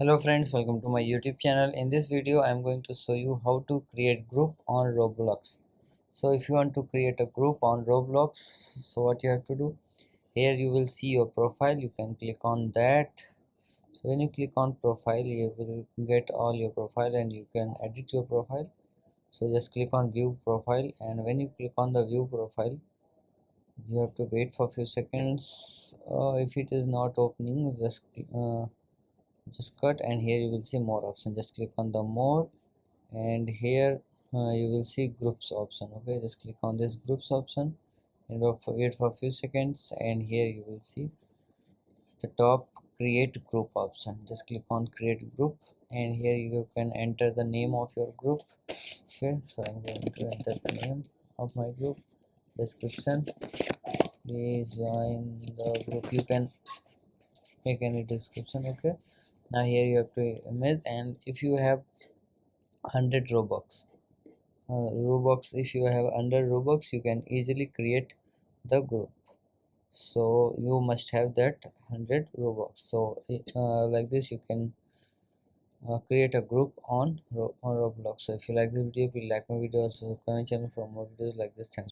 Hello friends, welcome to my YouTube channel. In this video I am going to show you how to create group on Roblox. So if you want to create a group on Roblox, so what you have to do, here you will see your profile. You can click on that. So when you click on profile, you will get all your profile and you can edit your profile. So just click on view profile, and when you click on the view profile, you have to wait for a few seconds. If it is not opening, just cut, and here you will see more option. Just click on the more, and here you will see groups option. Okay, just click on this groups option and wait for a few seconds, and here you will see at the top create group option. Just click on create group, and here you can enter the name of your group. Okay, so I'm going to enter the name of my group. Description: please join the group. You can make any description. Okay, now here you have to image, and if you have 100 robux, if you have under robux, you can easily create the group. So you must have that 100 robux. So like this you can create a group on Roblox. So if you like this video, please like my video, also subscribe my channel for more videos like this. Thanks.